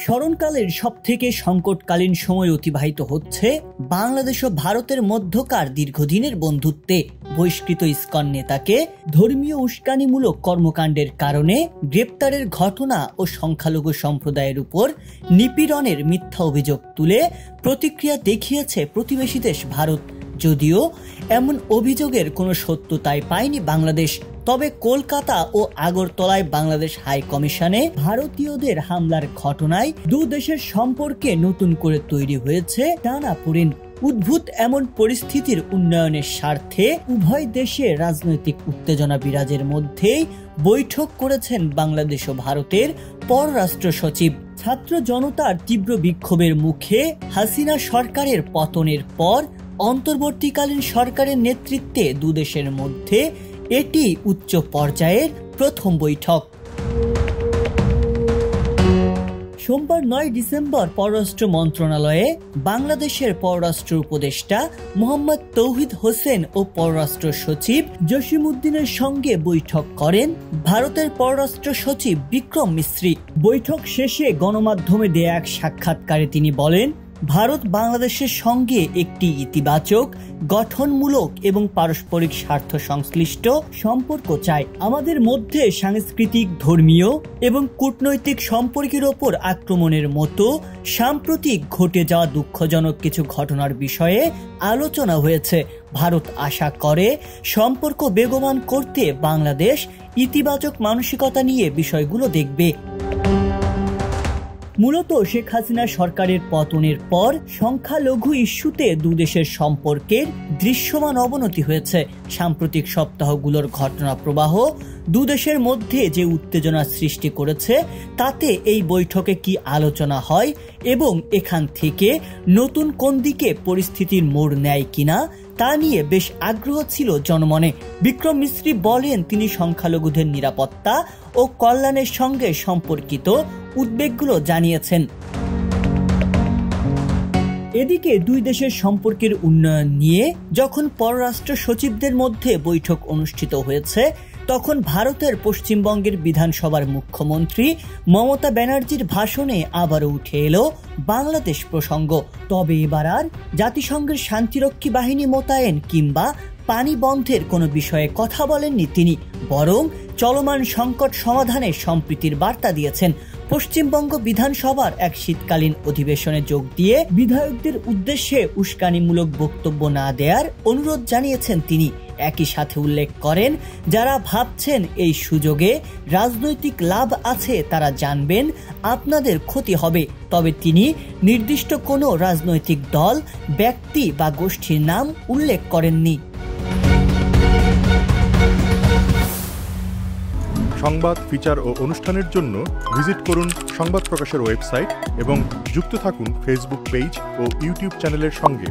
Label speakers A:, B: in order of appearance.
A: স্মরণকালের সবথেকে সংকটকালীন সময় অতিবাহিত হচ্ছে বাংলাদেশ ও ভারতের মধ্যকার দীর্ঘদিনের বন্ধুত্বে। বহিষ্কৃত ইসকন নেতাকে ধর্মীয় উস্কানিমূলক কর্মকাণ্ডের কারণে গ্রেপ্তারের ঘটনা ও সংখ্যালঘু সম্প্রদায়ের উপর নিপীড়নের মিথ্যা অভিযোগ তুলে প্রতিক্রিয়া দেখিয়েছে প্রতিবেশী দেশ ভারত। যদিও এমন অভিযোগের কোনো সত্যতাই পায়নি বাংলাদেশ, তবে কলকাতা ও আগরতলায় বাংলাদেশ হাই কমিশনে ভারতীয়দের হামলার ঘটনায় দু দেশের সম্পর্কে নতুন করে তৈরি হয়েছে টানাপোড়েন। উদ্ভূত এমন পরিস্থিতির উন্নয়নের স্বার্থে উভয় দেশে রাজনৈতিক উত্তেজনা বিরাজের মধ্যেই বৈঠক করেছেন বাংলাদেশ ও ভারতের পররাষ্ট্র সচিব। ছাত্র জনতার তীব্র বিক্ষোভের মুখে হাসিনা সরকারের পতনের পর অন্তর্বর্তীকালীন সরকারের নেতৃত্বে দুদেশের মধ্যে এটি উচ্চ পর্যায়ের প্রথম বৈঠক। সোমবার 9 ডিসেম্বর পররাষ্ট্র মন্ত্রণালয়ে বাংলাদেশের পররাষ্ট্র উপদেষ্টা মোহাম্মদ তৌহিদ হোসেন ও পররাষ্ট্র সচিব জসিমউদ্দিনের সঙ্গে বৈঠক করেন ভারতের পররাষ্ট্র সচিব বিক্রম মিশ্রি। বৈঠক শেষে গণমাধ্যমে দেয়া এক সাক্ষাৎকারে তিনি বলেন, ভারত বাংলাদেশের সঙ্গে একটি ইতিবাচক, গঠনমূলক এবং পারস্পরিক স্বার্থ সংশ্লিষ্ট সম্পর্ক চায়। আমাদের মধ্যে সাংস্কৃতিক, ধর্মীয় এবং কূটনৈতিক সম্পর্কের ওপর আক্রমণের মতো সাম্প্রতিক ঘটে যাওয়া দুঃখজনক কিছু ঘটনার বিষয়ে আলোচনা হয়েছে। ভারত আশা করে সম্পর্ক বেগবান করতে বাংলাদেশ ইতিবাচক মানসিকতা নিয়ে বিষয়গুলো দেখবে। মূলত শেখ হাসিনা সরকারের পতনের পর সংখ্যালঘু ইস্যুতে দুদেশের সম্পর্কের দৃশ্যমান অবনতি হয়েছে। সাম্প্রতিক সপ্তাহগুলোর ঘটনা প্রবাহ দুদেশের মধ্যে যে উত্তেজনা সৃষ্টি করেছে, তাতে এই বৈঠকে কি আলোচনা হয় এবং এখান থেকে নতুন কোন দিকে পরিস্থিতির মোড় নেয় কিনা তা নিয়ে বেশ আগ্রহ ছিল জনমনে। বিক্রম মিশ্রি বলেন, তিনি সংখ্যালঘুদের নিরাপত্তা ও কল্যাণের সঙ্গে সম্পর্কিত উদ্বেগগুলো জানিয়েছেন। এদিকে দুই দেশের সম্পর্কের উন্নয়ন নিয়ে যখন পররাষ্ট্র সচিবদের মধ্যে বৈঠক অনুষ্ঠিত হয়েছে, তখন ভারতের পশ্চিমবঙ্গের বিধানসভার মুখ্যমন্ত্রী মমতা ব্যানার্জির ভাষণে আবারও উঠে এলো বাংলাদেশ প্রসঙ্গ। তবে এবার আর জাতিসংঘের শান্তিরক্ষী বাহিনী মোতায়েন কিংবা পানি বন্ধের কোনো বিষয়ে কথা বলেননি তিনি, বরং চলমান সংকট সমাধানে সম্প্রীতির বার্তা দিয়েছেন। পশ্চিমবঙ্গ বিধানসভার এক শীতকালীন অধিবেশনে যোগ দিয়ে বিধায়কদের উদ্দেশ্যে উস্কানিমূলক বক্তব্য না দেওয়ার অনুরোধ জানিয়েছেন তিনি। একই সাথে উল্লেখ করেন, যারা ভাবছেন এই সুযোগে রাজনৈতিক লাভ আছে তারা জানবেন আপনাদের ক্ষতি হবে। তবে তিনি নির্দিষ্ট কোনো রাজনৈতিক দল, ব্যক্তি বা গোষ্ঠীর নাম উল্লেখ করেননি।
B: সংবাদ, ফিচার ও অনুষ্ঠানের জন্য ভিজিট করুন সংবাদ প্রকাশের ওয়েবসাইট এবং যুক্ত থাকুন ফেসবুক পেজ ও ইউটিউব চ্যানেলের সঙ্গে।